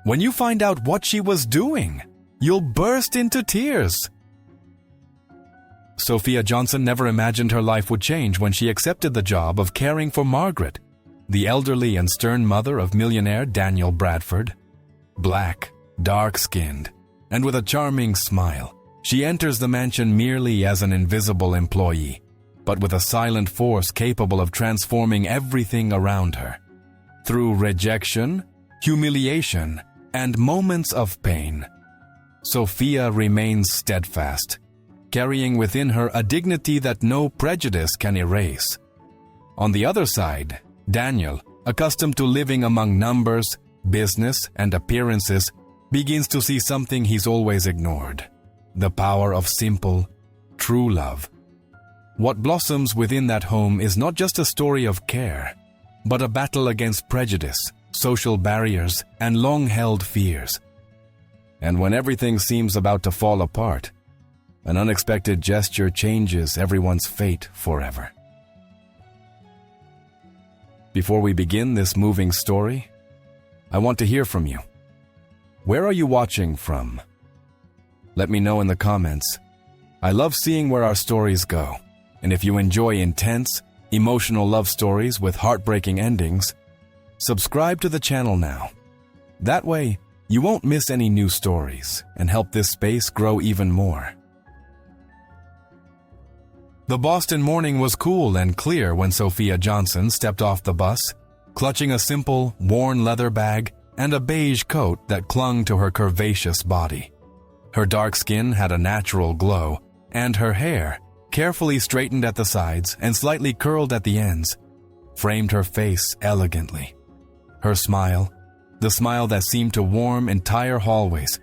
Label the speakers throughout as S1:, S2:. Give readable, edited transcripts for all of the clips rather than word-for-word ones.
S1: When you find out what she was doing, you'll burst into tears. Sophia Johnson never imagined her life would change when she accepted the job of caring for Margaret, the elderly and stern mother of millionaire Daniel Bradford. Black, dark-skinned, and with a charming smile, she enters the mansion merely as an invisible employee, but with a silent force capable of transforming everything around her. Through rejection, humiliation, and moments of pain, Sophia remains steadfast, carrying within her a dignity that no prejudice can erase. On the other side, Daniel, accustomed to living among numbers, business, and appearances, begins to see something he's always ignored: the power of simple, true love. What blossoms within that home is not just a story of care, but a battle against prejudice, social barriers, and long-held fears. And when everything seems about to fall apart, an unexpected gesture changes everyone's fate forever. Before we begin this moving story, I want to hear from you. Where are you watching from? Let me know in the comments. I love seeing where our stories go, and if you enjoy intense, emotional love stories with heartbreaking endings, subscribe to the channel now. That way, you won't miss any new stories and help this space grow even more. The Boston morning was cool and clear when Sophia Johnson stepped off the bus, clutching a simple, worn leather bag and a beige coat that clung to her curvaceous body. Her dark skin had a natural glow, and her hair, carefully straightened at the sides and slightly curled at the ends, framed her face elegantly. Her smile, the smile that seemed to warm entire hallways,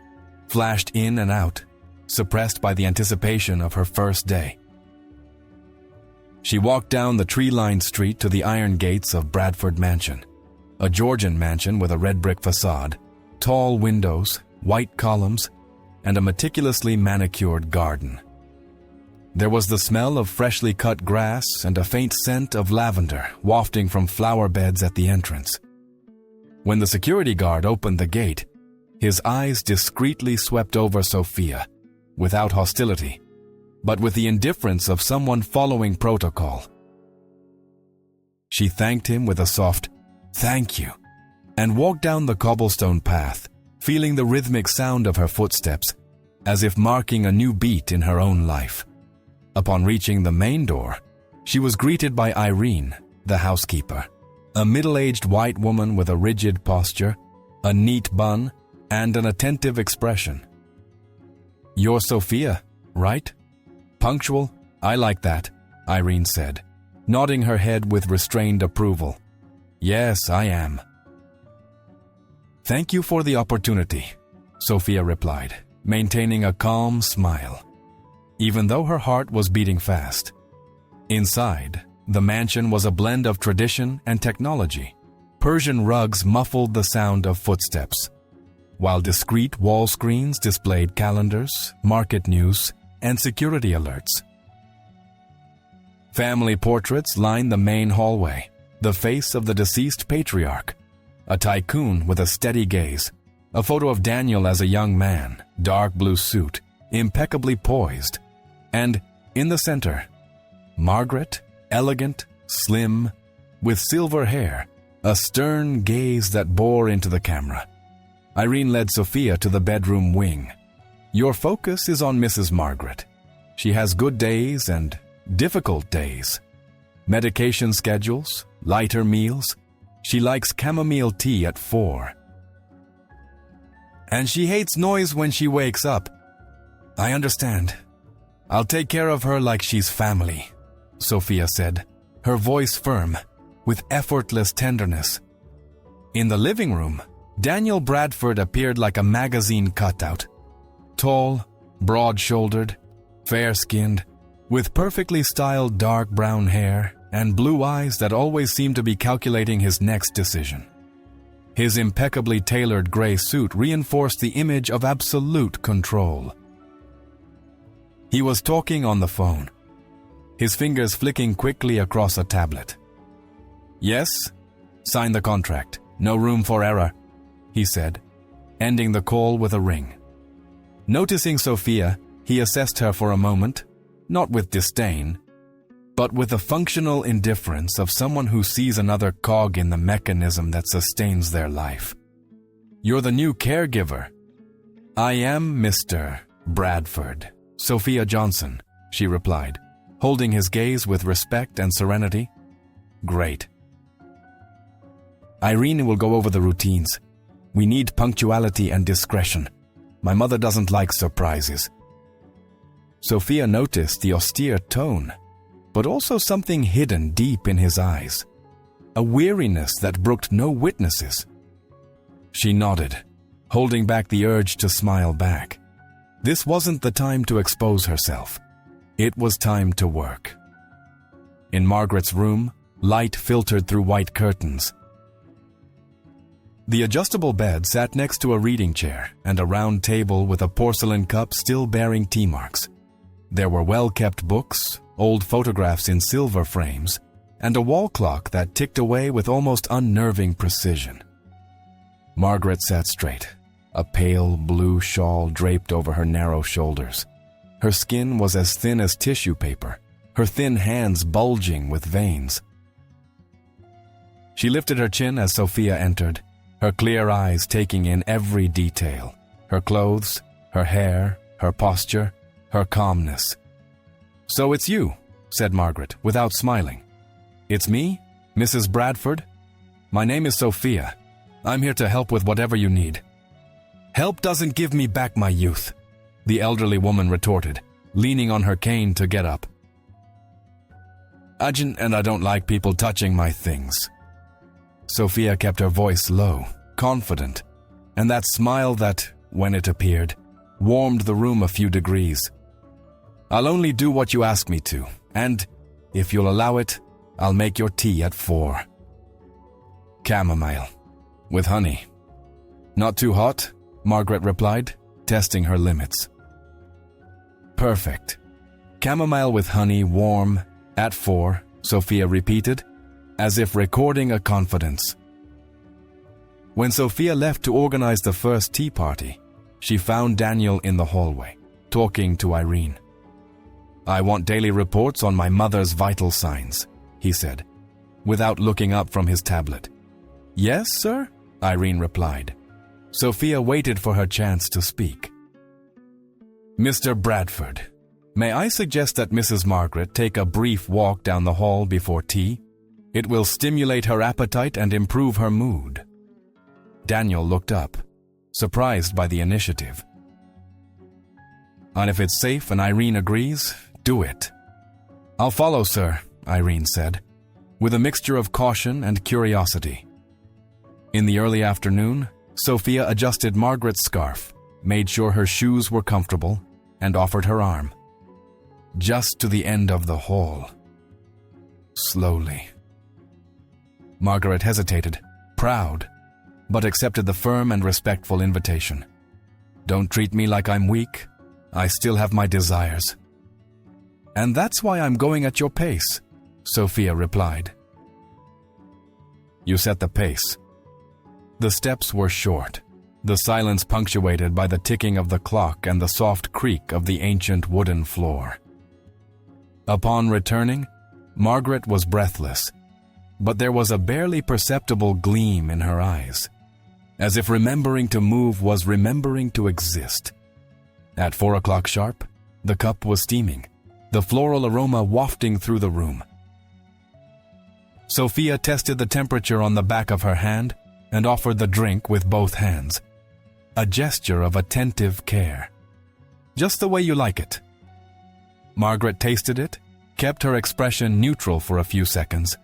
S1: flashed in and out, suppressed by the anticipation of her first day. She walked down the tree-lined street to the iron gates of Bradford Mansion, a Georgian mansion with a red brick facade, tall windows, white columns, and a meticulously manicured garden. There was the smell of freshly cut grass and a faint scent of lavender wafting from flower beds at the entrance. When the security guard opened the gate, his eyes discreetly swept over Sophia, without hostility, but with the indifference of someone following protocol. She thanked him with a soft, "Thank you," and walked down the cobblestone path, feeling the rhythmic sound of her footsteps, as if marking a new beat in her own life. Upon reaching the main door, she was greeted by Irene, the housekeeper, a middle-aged white woman with a rigid posture, a neat bun, and an attentive expression. "You're Sophia, right? Punctual? I like that," Irene said, nodding her head with restrained approval. "Yes, I am." "Thank you for the opportunity," Sophia replied, maintaining a calm smile, even though her heart was beating fast. Inside, the mansion was a blend of tradition and technology. Persian rugs muffled the sound of footsteps, while discreet wall screens displayed calendars, market news, and security alerts. Family portraits lined the main hallway, the face of the deceased patriarch, a tycoon with a steady gaze, a photo of Daniel as a young man, dark blue suit, impeccably poised, and, in the center, Margaret, elegant, slim, with silver hair, a stern gaze that bore into the camera. Irene led Sophia to the bedroom wing. "Your focus is on Mrs. Margaret. She has good days and difficult days. Medication schedules, lighter meals. She likes chamomile tea at 4. And she hates noise when she wakes up. I understand. I'll take care of her like she's family," Sophia said, her voice firm, with effortless tenderness. In the living room, Daniel Bradford appeared like a magazine cutout. Tall, broad-shouldered, fair-skinned, with perfectly styled dark brown hair and blue eyes that always seemed to be calculating his next decision. His impeccably tailored gray suit reinforced the image of absolute control. He was talking on the phone, his fingers flicking quickly across a tablet. "Yes? Sign the contract. No room for error," he said, ending the call with a ring. Noticing Sophia, he assessed her for a moment, not with disdain, but with the functional indifference of someone who sees another cog in the mechanism that sustains their life. "You're the new caregiver." "I am Mr. Bradford, Sophia Johnson," she replied, holding his gaze with respect and serenity. "Great. Irene will go over the routines. We need punctuality and discretion. My mother doesn't like surprises." Sophia noticed the austere tone, but also something hidden deep in his eyes, a weariness that brooked no witnesses. She nodded, holding back the urge to smile back. This wasn't the time to expose herself. It was time to work. In Margaret's room, light filtered through white curtains. The adjustable bed sat next to a reading chair and a round table with a porcelain cup still bearing tea marks. There were well-kept books, old photographs in silver frames, and a wall clock that ticked away with almost unnerving precision. Margaret sat straight, a pale blue shawl draped over her narrow shoulders. Her skin was as thin as tissue paper, her thin hands bulging with veins. She lifted her chin as Sophia entered, her clear eyes taking in every detail, her clothes, her hair, her posture, her calmness. "So it's you," said Margaret, without smiling. "It's me, Mrs. Bradford. My name is Sophia. I'm here to help with whatever you need." "Help doesn't give me back my youth," the elderly woman retorted, leaning on her cane to get up. And I don't like people touching my things." Sophia kept her voice low, confident, and that smile that, when it appeared, warmed the room a few degrees. "I'll only do what you ask me to, and, if you'll allow it, I'll make your tea at 4. Chamomile, with honey." "Not too hot?" Margaret replied, testing her limits. "Perfect. Chamomile with honey, warm, at 4, Sophia repeated, as if recording a confidence. When Sophia left to organize the first tea party, she found Daniel in the hallway, talking to Irene. "I want daily reports on my mother's vital signs," he said, without looking up from his tablet. "Yes, sir?" Irene replied. Sophia waited for her chance to speak. "Mr. Bradford, may I suggest that Mrs. Margaret take a brief walk down the hall before tea? It will stimulate her appetite and improve her mood." Daniel looked up, surprised by the initiative. "And if it's safe and Irene agrees, do it." "I'll follow, sir," Irene said, with a mixture of caution and curiosity. In the early afternoon, Sophia adjusted Margaret's scarf, made sure her shoes were comfortable, and offered her arm. "Just to the end of the hall." Slowly. Margaret hesitated, proud, but accepted the firm and respectful invitation. "Don't treat me like I'm weak. I still have my desires." "And that's why I'm going at your pace," Sophia replied. "You set the pace." The steps were short, the silence punctuated by the ticking of the clock and the soft creak of the ancient wooden floor. Upon returning, Margaret was breathless, but there was a barely perceptible gleam in her eyes, as if remembering to move was remembering to exist. At 4 o'clock sharp, the cup was steaming, the floral aroma wafting through the room. Sophia tested the temperature on the back of her hand and offered the drink with both hands, a gesture of attentive care. "Just the way you like it." Margaret tasted it, kept her expression neutral for a few seconds,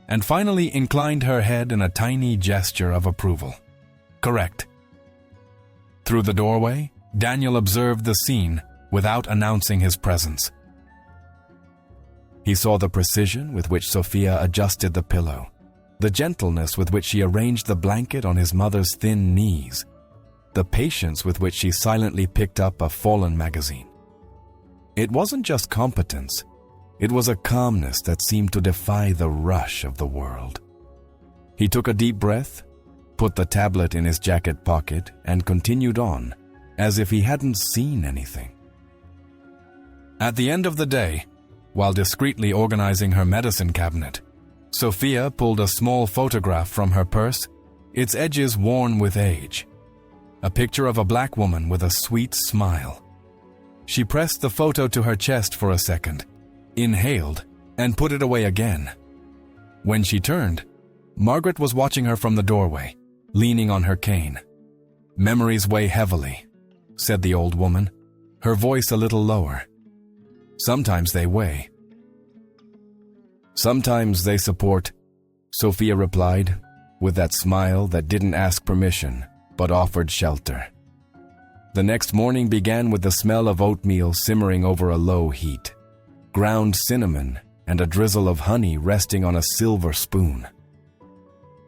S1: and finally inclined her head in a tiny gesture of approval. "Correct." Through the doorway, Daniel observed the scene without announcing his presence. He saw the precision with which Sophia adjusted the pillow, the gentleness with which she arranged the blanket on his mother's thin knees, the patience with which she silently picked up a fallen magazine. It wasn't just competence, it was a calmness that seemed to defy the rush of the world. He took a deep breath, put the tablet in his jacket pocket, and continued on, as if he hadn't seen anything. At the end of the day, while discreetly organizing her medicine cabinet, Sophia pulled a small photograph from her purse, its edges worn with age. A picture of a black woman with a sweet smile. She pressed the photo to her chest for a second, inhaled, and put it away again. When she turned, Margaret was watching her from the doorway, leaning on her cane. "Memories weigh heavily," said the old woman, her voice a little lower. "Sometimes they weigh. Sometimes they support," Sophia replied, with that smile that didn't ask permission, but offered shelter. The next morning began with the smell of oatmeal simmering over a low heat, ground cinnamon, and a drizzle of honey resting on a silver spoon.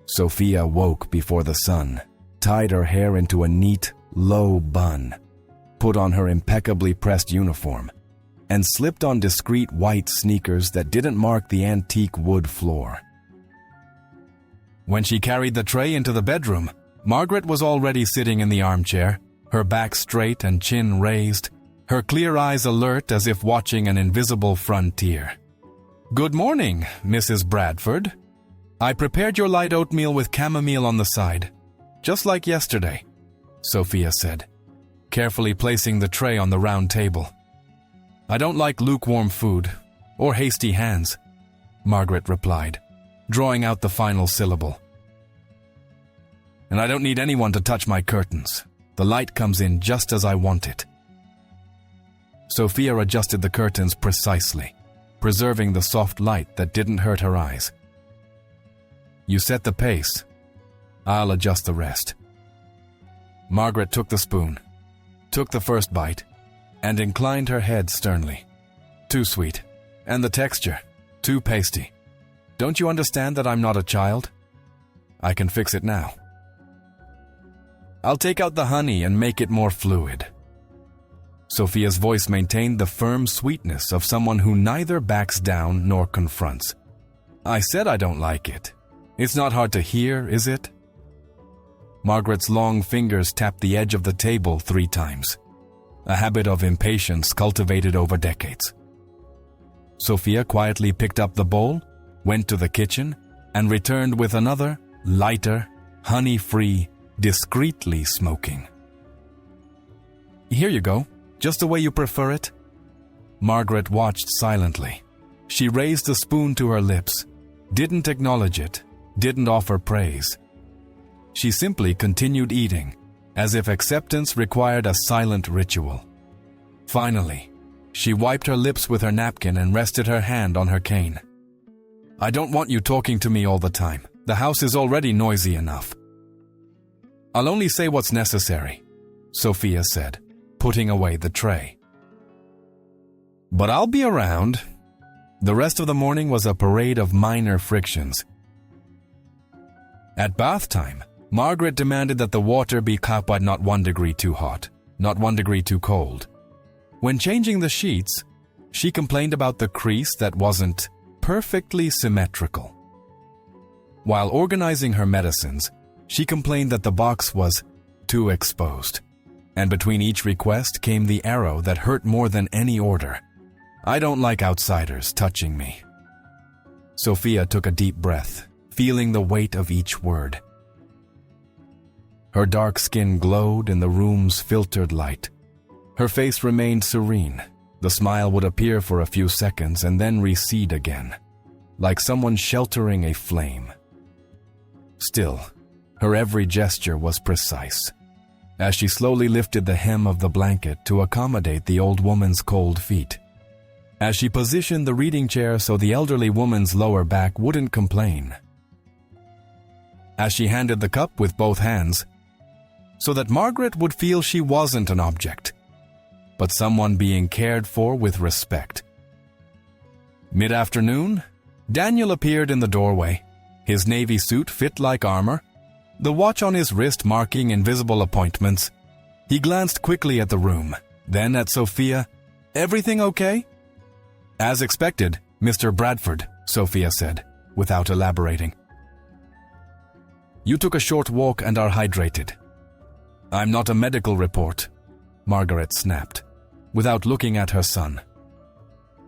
S1: Sophia woke before the sun, tied her hair into a neat, low bun, put on her impeccably pressed uniform, and slipped on discreet white sneakers that didn't mark the antique wood floor. When she carried the tray into the bedroom, Margaret was already sitting in the armchair, her back straight and chin raised, her clear eyes alert as if watching an invisible frontier. "Good morning, Mrs. Bradford. I prepared your light oatmeal with chamomile on the side, just like yesterday," Sophia said, carefully placing the tray on the round table. "I don't like lukewarm food, or hasty hands," Margaret replied, drawing out the final syllable. "And I don't need anyone to touch my curtains. The light comes in just as I want it." Sophia adjusted the curtains precisely, preserving the soft light that didn't hurt her eyes. "You set the pace. I'll adjust the rest." Margaret took the spoon, took the first bite, and inclined her head sternly. "Too sweet. And the texture, too pasty. Don't you understand that I'm not a child? I can fix it now. I'll take out the honey and make it more fluid." Sophia's voice maintained the firm sweetness of someone who neither backs down nor confronts. "I said I don't like it. It's not hard to hear, is it?" Margaret's long fingers tapped the edge of the table 3 times, a habit of impatience cultivated over decades. Sophia quietly picked up the bowl, went to the kitchen, and returned with another, lighter, honey-free, discreetly smoking. "Here you go, just the way you prefer it." Margaret watched silently. She raised the spoon to her lips, didn't acknowledge it, didn't offer praise. She simply continued eating, as if acceptance required a silent ritual. Finally, she wiped her lips with her napkin and rested her hand on her cane. "I don't want you talking to me all the time. The house is already noisy enough." "I'll only say what's necessary," Sophia said, putting away the tray. "But I'll be around." The rest of the morning was a parade of minor frictions. At bath time, Margaret demanded that the water be kept at not 1 degree too hot, not 1 degree too cold. When changing the sheets, she complained about the crease that wasn't perfectly symmetrical. While organizing her medicines, she complained that the box was too exposed. And between each request came the arrow that hurt more than any order. "I don't like outsiders touching me." Sophia took a deep breath, feeling the weight of each word. Her dark skin glowed in the room's filtered light. Her face remained serene. The smile would appear for a few seconds and then recede again, like someone sheltering a flame. Still, her every gesture was precise, as she slowly lifted the hem of the blanket to accommodate the old woman's cold feet, as she positioned the reading chair so the elderly woman's lower back wouldn't complain, as she handed the cup with both hands, so that Margaret would feel she wasn't an object, but someone being cared for with respect. Mid-afternoon, Daniel appeared in the doorway, his navy suit fit like armor, the watch on his wrist marking invisible appointments. He glanced quickly at the room, then at Sophia. "Everything okay?" "As expected, Mr. Bradford," Sophia said, without elaborating. You took a short walk and are hydrated." "I'm not a medical report," Margaret snapped, without looking at her son.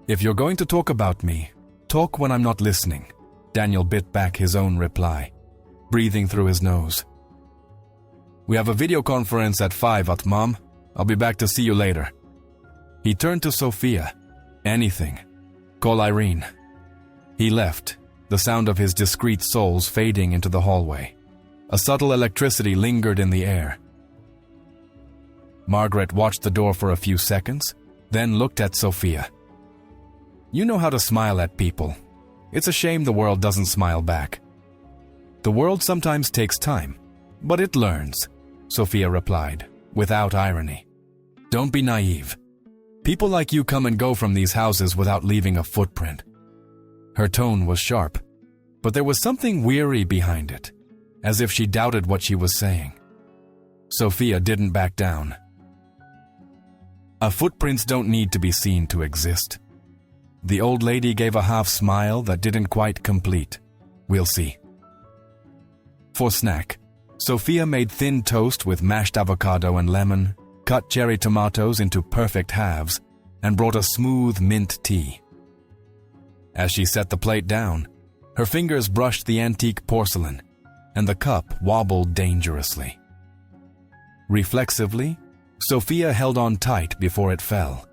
S1: "If you're going to talk about me, talk when I'm not listening," Daniel bit back his own reply, breathing through his nose. "We have a video conference at 5, Mom. I'll be back to see you later." He turned to Sophia. "Anything. Call Irene." He left, the sound of his discreet soles fading into the hallway. A subtle electricity lingered in the air. Margaret watched the door for a few seconds, then looked at Sophia. "You know how to smile at people. It's a shame the world doesn't smile back." "The world sometimes takes time, but it learns," Sophia replied, without irony. "Don't be naive. People like you come and go from these houses without leaving a footprint." Her tone was sharp, but there was something weary behind it, as if she doubted what she was saying. Sophia didn't back down. "Footprints don't need to be seen to exist." The old lady gave a half smile that didn't quite complete. "We'll see." For snack, Sophia made thin toast with mashed avocado and lemon, cut cherry tomatoes into perfect halves, and brought a smooth mint tea. As she set the plate down, her fingers brushed the antique porcelain, and the cup wobbled dangerously. Reflexively, Sophia held on tight before it fell.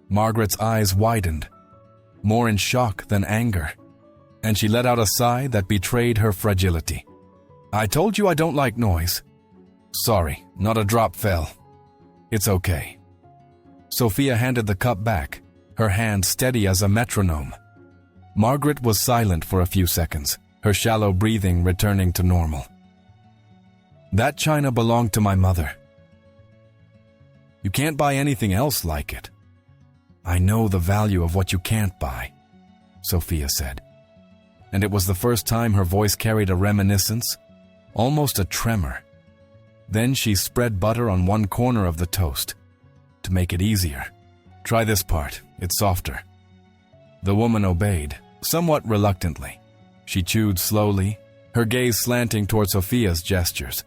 S1: Margaret's eyes widened, more in shock than anger, and she let out a sigh that betrayed her fragility. "I told you I don't like noise." "Sorry, not a drop fell." "It's okay." Sophia handed the cup back, her hand steady as a metronome. Margaret was silent for a few seconds, her shallow breathing returning to normal. "That china belonged to my mother." "You can't buy anything else like it." "I know the value of what you can't buy," Sophia said. And it was the first time her voice carried a reminiscence, almost a tremor. Then she spread butter on one corner of the toast. "To make it easier, try this part, it's softer." The woman obeyed, somewhat reluctantly. She chewed slowly, her gaze slanting toward Sophia's gestures.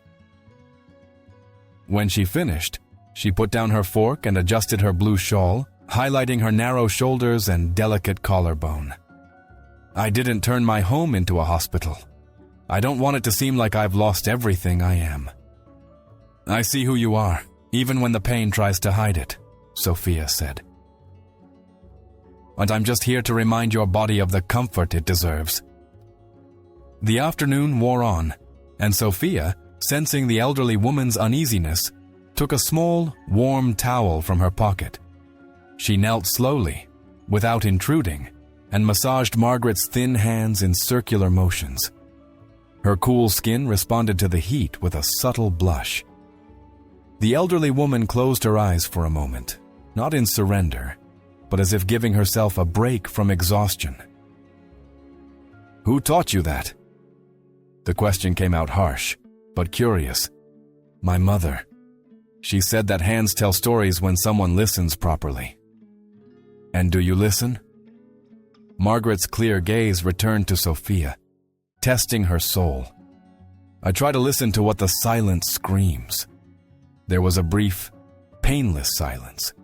S1: When she finished, she put down her fork and adjusted her blue shawl, highlighting her narrow shoulders and delicate collarbone. "I didn't turn my home into a hospital. I don't want it to seem like I've lost everything I am." "I see who you are, even when the pain tries to hide it," Sophia said. "And I'm just here to remind your body of the comfort it deserves." The afternoon wore on, and Sophia, sensing the elderly woman's uneasiness, took a small, warm towel from her pocket. She knelt slowly, without intruding, and massaged Margaret's thin hands in circular motions. Her cool skin responded to the heat with a subtle blush. The elderly woman closed her eyes for a moment, not in surrender, but as if giving herself a break from exhaustion. "Who taught you that?" The question came out harsh, but curious. "My mother. She said that hands tell stories when someone listens properly." "And do you listen?" Margaret's clear gaze returned to Sophia, testing her soul. "I try to listen to what the silence screams." There was a brief, painless silence.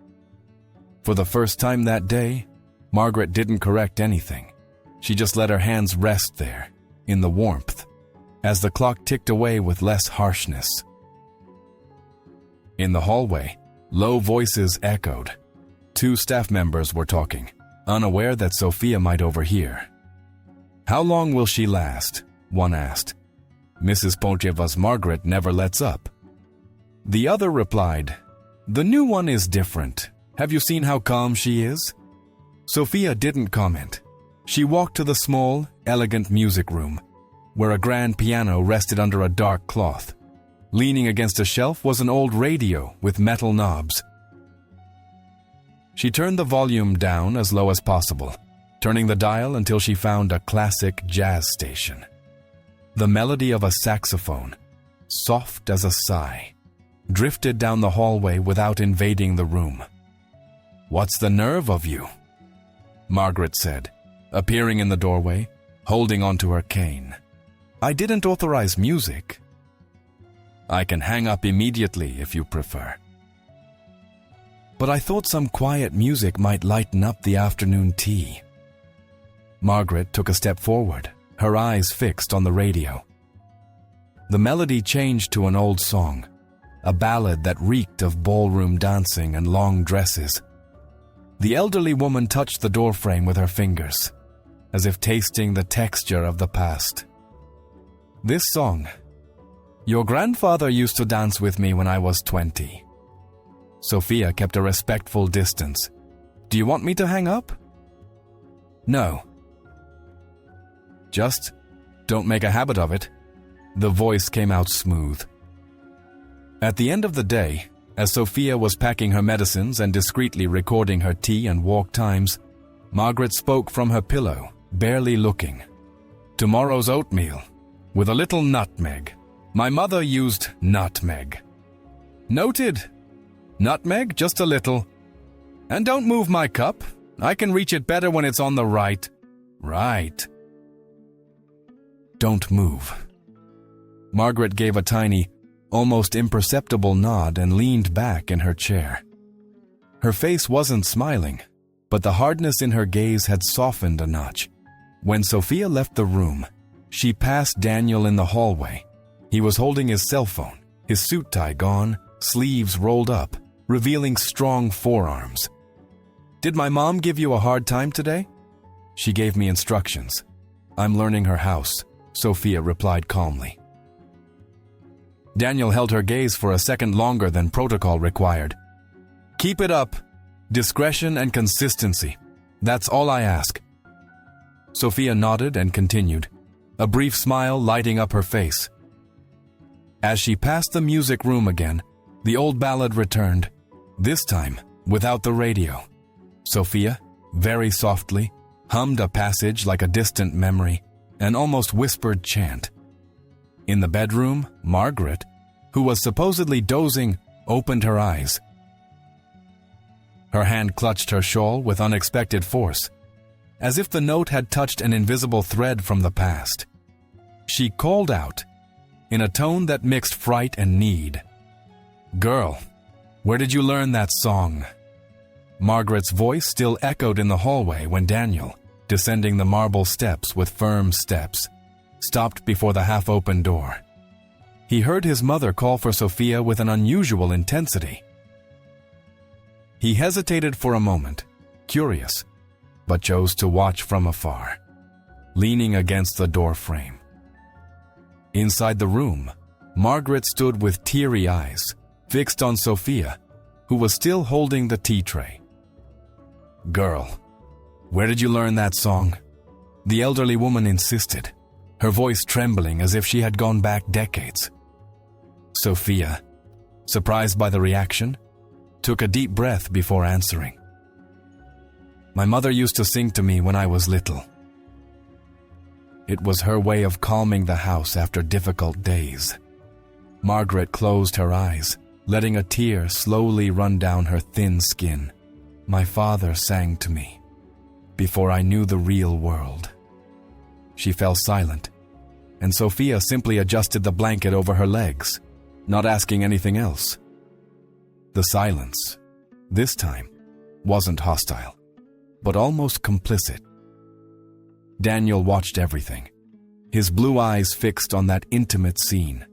S1: For the first time that day, Margaret didn't correct anything. She just let her hands rest there, in the warmth, as the clock ticked away with less harshness. In the hallway, low voices echoed. 2 staff members were talking, unaware that Sophia might overhear. "How long will she last?" one asked. "Mrs. Poncheva's Margaret never lets up." The other replied, "The new one is different. Have you seen how calm she is?" Sophia didn't comment. She walked to the small, elegant music room, where a grand piano rested under a dark cloth. Leaning against a shelf was an old radio with metal knobs. She turned the volume down as low as possible, turning the dial until she found a classic jazz station. The melody of a saxophone, soft as a sigh, drifted down the hallway without invading the room. "What's the nerve of you?" Margaret said, appearing in the doorway, holding onto her cane. I didn't authorize music. I can hang up immediately if you prefer. But I thought some quiet music might lighten up the afternoon tea. Margaret took a step forward, her eyes fixed on the radio. The melody changed to an old song, a ballad that reeked of ballroom dancing and long dresses. The elderly woman touched the doorframe with her fingers, as if tasting the texture of the past. This song, "Your grandfather used to dance with me when I was 20. Sophia kept a respectful distance. "Do you want me to hang up?" "No." "Just don't make a habit of it." The voice came out smooth. At the end of the day, as Sophia was packing her medicines and discreetly recording her tea and walk times, Margaret spoke from her pillow, barely looking. "Tomorrow's oatmeal, with a little nutmeg. My mother used nutmeg." "Noted. Nutmeg, just a little. And don't move my cup. I can reach it better when it's on the right." "Right." "Don't move." Margaret gave a tiny, almost imperceptible nod and leaned back in her chair. Her face wasn't smiling, but the hardness in her gaze had softened a notch. When Sophia left the room, she passed Daniel in the hallway. He was holding his cell phone, his suit tie gone, sleeves rolled up, revealing strong forearms. "Did my mom give you a hard time today?" "She gave me instructions. I'm learning her house," Sophia replied calmly. Daniel held her gaze for a second longer than protocol required. "Keep it up. Discretion and consistency. That's all I ask." Sophia nodded and continued, a brief smile lighting up her face. As she passed the music room again, the old ballad returned, this time without the radio. Sophia, very softly, hummed a passage like a distant memory, an almost whispered chant. In the bedroom, Margaret, who was supposedly dozing, opened her eyes. Her hand clutched her shawl with unexpected force, as if the note had touched an invisible thread from the past. She called out, in a tone that mixed fright and need, "Girl, where did you learn that song?" Margaret's voice still echoed in the hallway when Daniel, descending the marble steps with firm steps, stopped before the half-open door. He heard his mother call for Sophia with an unusual intensity. He hesitated for a moment, curious, but chose to watch from afar, leaning against the door frame. Inside the room, Margaret stood with teary eyes, fixed on Sophia, who was still holding the tea tray. "Girl, where did you learn that song?" The elderly woman insisted, her voice trembling as if she had gone back decades. Sophia, surprised by the reaction, took a deep breath before answering. "My mother used to sing to me when I was little." It was her way of calming the house after difficult days. Margaret closed her eyes, letting a tear slowly run down her thin skin. "My father sang to me, before I knew the real world." She fell silent, and Sophia simply adjusted the blanket over her legs, not asking anything else. The silence, this time, wasn't hostile, but almost complicit. Daniel watched everything, his blue eyes fixed on that intimate scene.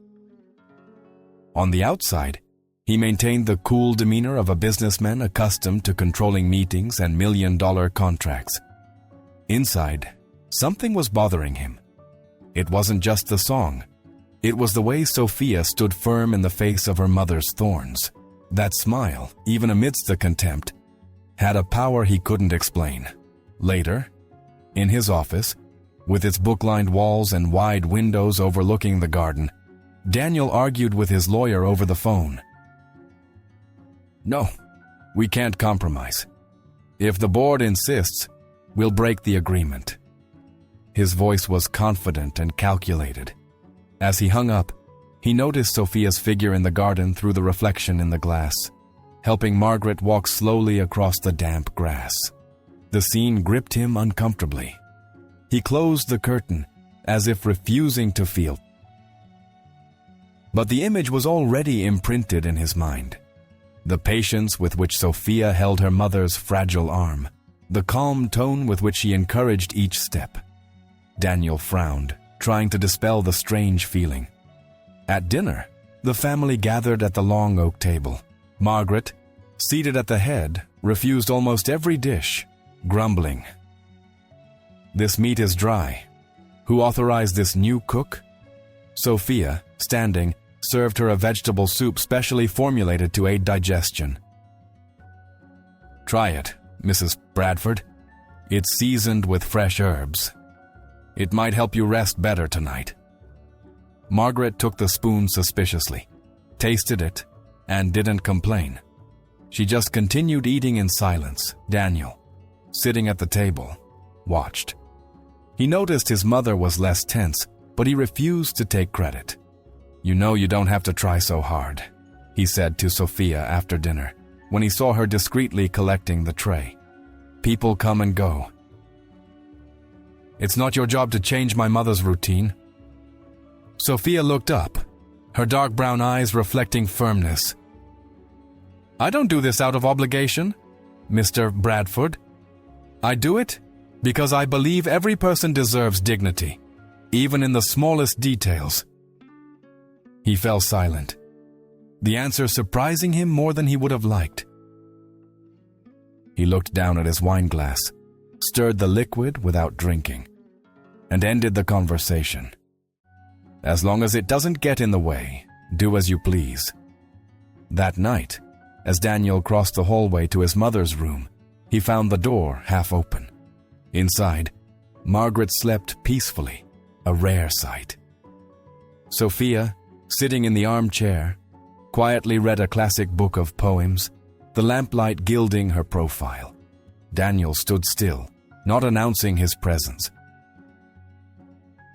S1: On the outside, he maintained the cool demeanor of a businessman accustomed to controlling meetings and million-dollar contracts. Inside, something was bothering him. It wasn't just the song. It was the way Sophia stood firm in the face of her mother's thorns. That smile, even amidst the contempt, had a power he couldn't explain. Later, in his office, with its book-lined walls and wide windows overlooking the garden, Daniel argued with his lawyer over the phone. "No, we can't compromise. If the board insists, we'll break the agreement." His voice was confident and calculated. As he hung up, he noticed Sophia's figure in the garden through the reflection in the glass, helping Margaret walk slowly across the damp grass. The scene gripped him uncomfortably. He closed the curtain as if refusing to feel. But the image was already imprinted in his mind. The patience with which Sophia held her mother's fragile arm, the calm tone with which she encouraged each step. Daniel frowned, trying to dispel the strange feeling. At dinner, the family gathered at the long oak table. Margaret, seated at the head, refused almost every dish, grumbling. "This meat is dry. Who authorized this new cook?" Sophia, standing, served her a vegetable soup specially formulated to aid digestion. "Try it, Mrs. Bradford. It's seasoned with fresh herbs. It might help you rest better tonight." Margaret took the spoon suspiciously, tasted it, and didn't complain. She just continued eating in silence. Daniel, sitting at the table, watched. He noticed his mother was less tense, but he refused to take credit. "You know you don't have to try so hard," he said to Sophia after dinner, when he saw her discreetly collecting the tray. "People come and go. It's not your job to change my mother's routine." Sophia looked up, her dark brown eyes reflecting firmness. "I don't do this out of obligation, Mr. Bradford. I do it because I believe every person deserves dignity, even in the smallest details." He fell silent, the answer surprising him more than he would have liked. He looked down at his wine glass, stirred the liquid without drinking, and ended the conversation. "As long as it doesn't get in the way, do as you please." That night, as Daniel crossed the hallway to his mother's room, he found the door half open. Inside, Margaret slept peacefully, a rare sight. Sophia, sitting in the armchair, quietly read a classic book of poems, the lamplight gilding her profile. Daniel stood still, not announcing his presence.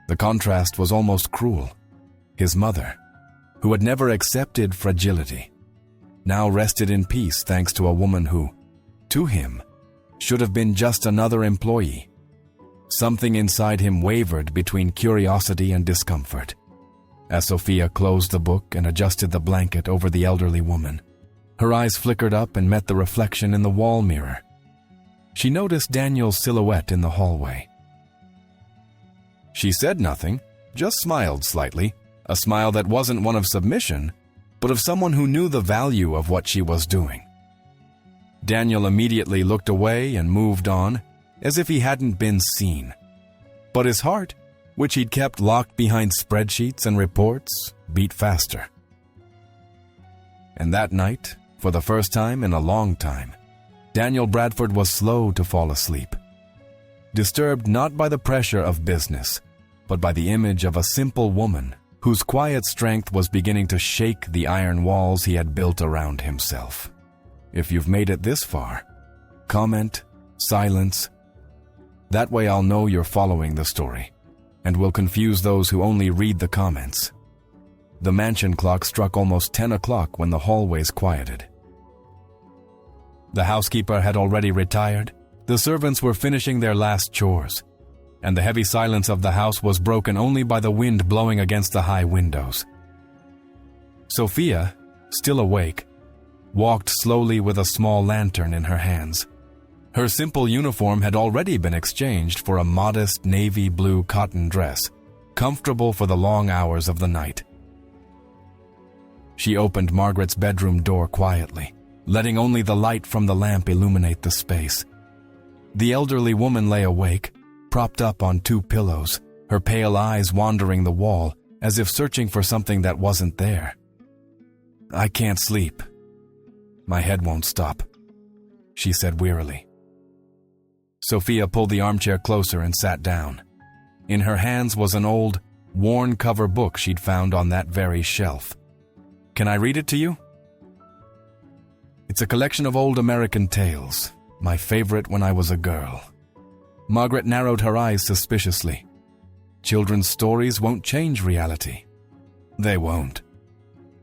S1: The contrast was almost cruel. His mother, who had never accepted fragility, now rested in peace thanks to a woman who, to him, should have been just another employee. Something inside him wavered between curiosity and discomfort. As Sophia closed the book and adjusted the blanket over the elderly woman, her eyes flickered up and met the reflection in the wall mirror. She noticed Daniel's silhouette in the hallway. She said nothing, just smiled slightly, a smile that wasn't one of submission, but of someone who knew the value of what she was doing. Daniel immediately looked away and moved on, as if he hadn't been seen. But his heart, which he'd kept locked behind spreadsheets and reports, beat faster. And that night, for the first time in a long time, Daniel Bradford was slow to fall asleep, disturbed not by the pressure of business, but by the image of a simple woman whose quiet strength was beginning to shake the iron walls he had built around himself. If you've made it this far, comment, silence. That way I'll know you're following the story, and will confuse those who only read the comments. The mansion clock struck almost 10 o'clock when the hallways quieted. The housekeeper had already retired, the servants were finishing their last chores, and the heavy silence of the house was broken only by the wind blowing against the high windows. Sophia, still awake, walked slowly with a small lantern in her hands. Her simple uniform had already been exchanged for a modest navy blue cotton dress, comfortable for the long hours of the night. She opened Margaret's bedroom door quietly, letting only the light from the lamp illuminate the space. The elderly woman lay awake, propped up on 2 pillows, her pale eyes wandering the wall as if searching for something that wasn't there. "I can't sleep. My head won't stop," she said wearily. Sophia pulled the armchair closer and sat down. In her hands was an old, worn-cover book she'd found on that very shelf. "Can I read it to you?" "It's a collection of old American tales, my favorite when I was a girl." Margaret narrowed her eyes suspiciously. "Children's stories won't change reality." "They won't.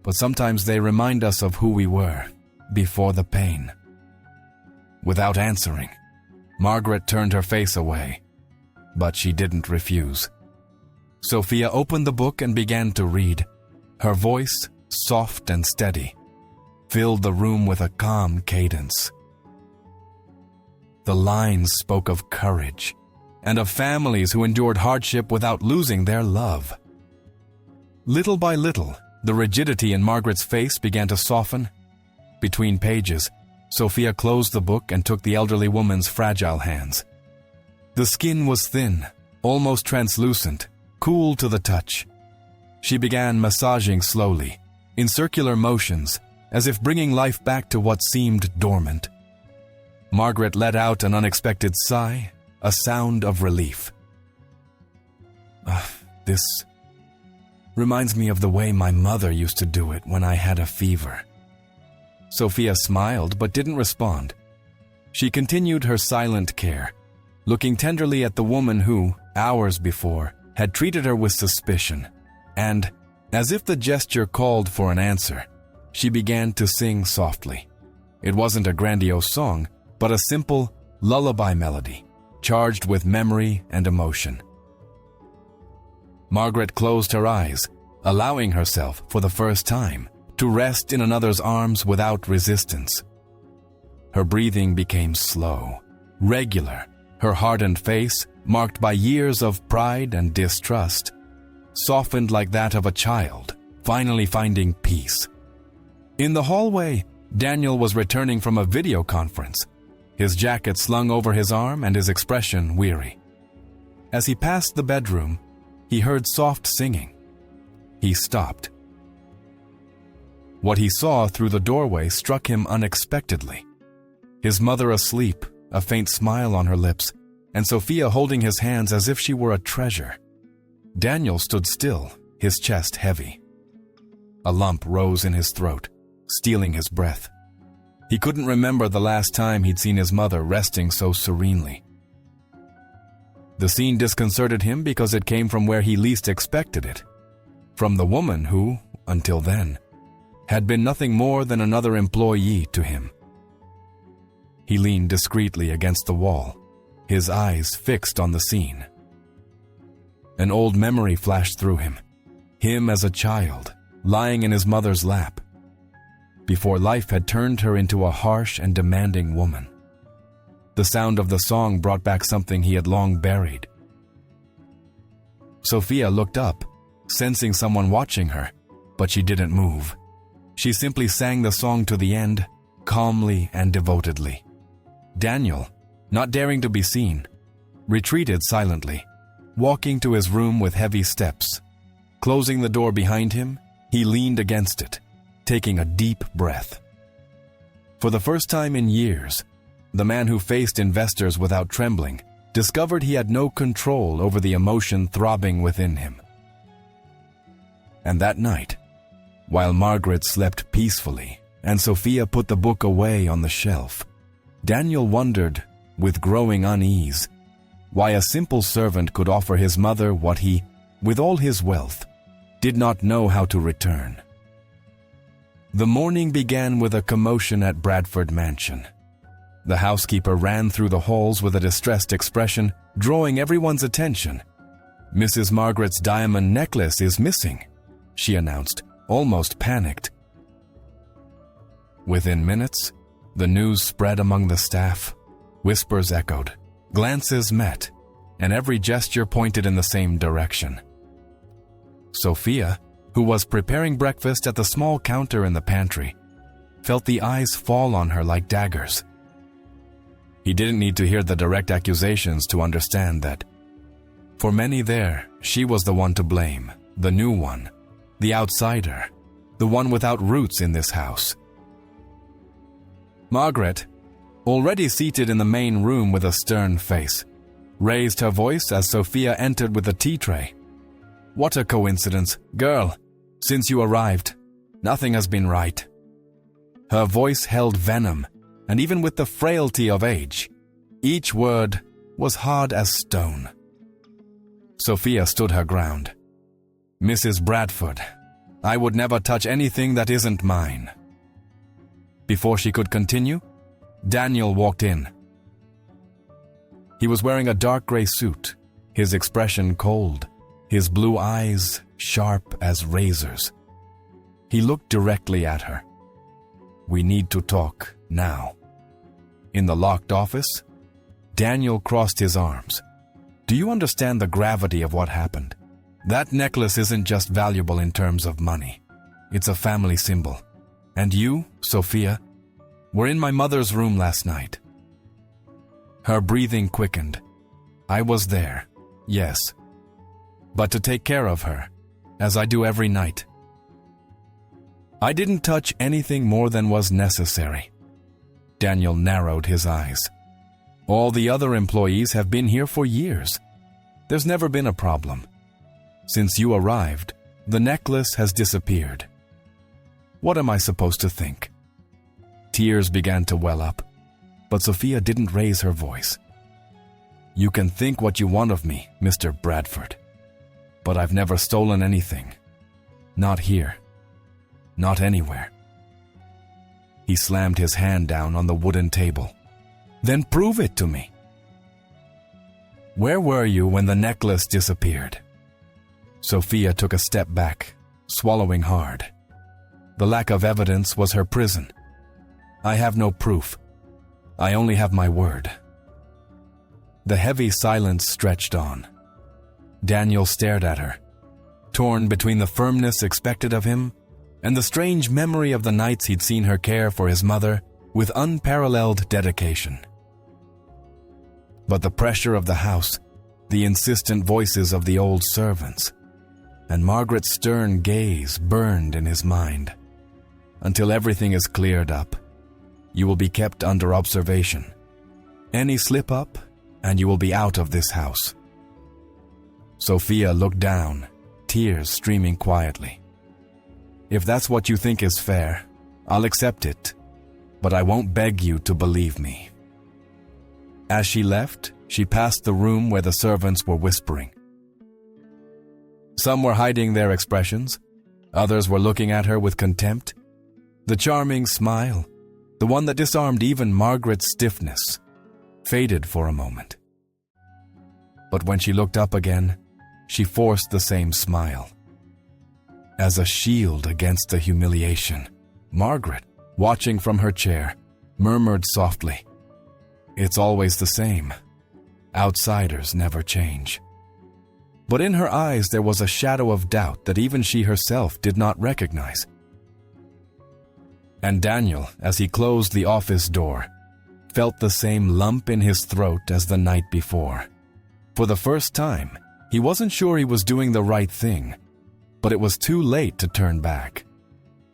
S1: But sometimes they remind us of who we were, before the pain." Without answering, Margaret turned her face away, but she didn't refuse. Sophia opened the book and began to read. Her voice, soft and steady, filled the room with a calm cadence. The lines spoke of courage and of families who endured hardship without losing their love. Little by little, the rigidity in Margaret's face began to soften. Between pages, Sophia closed the book and took the elderly woman's fragile hands. The skin was thin, almost translucent, cool to the touch. She began massaging slowly, in circular motions, as if bringing life back to what seemed dormant. Margaret let out an unexpected sigh, a sound of relief. This reminds me of the way my mother used to do it when I had a fever. Sophia smiled but didn't respond. She continued her silent care, looking tenderly at the woman who, hours before, had treated her with suspicion, and, as if the gesture called for an answer, she began to sing softly. It wasn't a grandiose song, but a simple lullaby melody, charged with memory and emotion. Margaret closed her eyes, allowing herself, for the first time, to rest in another's arms without resistance. Her breathing became slow, regular, her hardened face, marked by years of pride and distrust, softened like that of a child, finally finding peace. In the hallway, Daniel was returning from a video conference, his jacket slung over his arm and his expression weary. As he passed the bedroom, he heard soft singing. He stopped. What he saw through the doorway struck him unexpectedly. His mother asleep, a faint smile on her lips, and Sophia holding his hands as if she were a treasure. Daniel stood still, his chest heavy. A lump rose in his throat, stealing his breath. He couldn't remember the last time he'd seen his mother resting so serenely. The scene disconcerted him because it came from where he least expected it, from the woman who, until then, had been nothing more than another employee to him. He leaned discreetly against the wall, his eyes fixed on the scene. An old memory flashed through him as a child, lying in his mother's lap, before life had turned her into a harsh and demanding woman. The sound of the song brought back something he had long buried. Sophia looked up, sensing someone watching her, but she didn't move. She simply sang the song to the end, calmly and devotedly. Daniel, not daring to be seen, retreated silently, walking to his room with heavy steps. Closing the door behind him, he leaned against it, taking a deep breath. For the first time in years, the man who faced investors without trembling discovered he had no control over the emotion throbbing within him. And that night, while Margaret slept peacefully and Sophia put the book away on the shelf, Daniel wondered, with growing unease, why a simple servant could offer his mother what he, with all his wealth, did not know how to return. The morning began with a commotion at Bradford Mansion. The housekeeper ran through the halls with a distressed expression, drawing everyone's attention. "Mrs. Margaret's diamond necklace is missing," she announced, almost panicked. Within minutes, the news spread among the staff. Whispers echoed, glances met, and every gesture pointed in the same direction. Sophia, who was preparing breakfast at the small counter in the pantry, felt the eyes fall on her like daggers. He didn't need to hear the direct accusations to understand that, for many there, she was the one to blame, the new one, the outsider, the one without roots in this house. Margaret, already seated in the main room with a stern face, raised her voice as Sophia entered with a tea tray. "What a coincidence, girl. Since you arrived, nothing has been right." Her voice held venom, and even with the frailty of age, each word was hard as stone. Sophia stood her ground. "Mrs. Bradford, I would never touch anything that isn't mine." Before she could continue, Daniel walked in. He was wearing a dark gray suit, his expression cold, his blue eyes sharp as razors. He looked directly at her. "We need to talk now." In the locked office, Daniel crossed his arms. "Do you understand the gravity of what happened? That necklace isn't just valuable in terms of money. It's a family symbol. And you, Sophia, were in my mother's room last night." Her breathing quickened. "I was there, yes, but to take care of her, as I do every night. I didn't touch anything more than was necessary." Daniel narrowed his eyes. "All the other employees have been here for years. There's never been a problem. Since you arrived, the necklace has disappeared. What am I supposed to think?" Tears began to well up, but Sophia didn't raise her voice. "You can think what you want of me, Mr. Bradford, but I've never stolen anything. Not here. Not anywhere." He slammed his hand down on the wooden table. "Then prove it to me. Where were you when the necklace disappeared?" Sophia took a step back, swallowing hard. The lack of evidence was her prison. "I have no proof. I only have my word." The heavy silence stretched on. Daniel stared at her, torn between the firmness expected of him and the strange memory of the nights he'd seen her care for his mother with unparalleled dedication. But the pressure of the house, the insistent voices of the old servants, and Margaret's stern gaze burned in his mind. "Until everything is cleared up, you will be kept under observation. Any slip-up, and you will be out of this house." Sophia looked down, tears streaming quietly. "If that's what you think is fair, I'll accept it, but I won't beg you to believe me." As she left, she passed the room where the servants were whispering. Some were hiding their expressions, others were looking at her with contempt. The charming smile, the one that disarmed even Margaret's stiffness, faded for a moment. But when she looked up again, she forced the same smile. As a shield against the humiliation, Margaret, watching from her chair, murmured softly, "It's always the same. Outsiders never change." But in her eyes there was a shadow of doubt that even she herself did not recognize. And Daniel, as he closed the office door, felt the same lump in his throat as the night before. For the first time, he wasn't sure he was doing the right thing, but it was too late to turn back.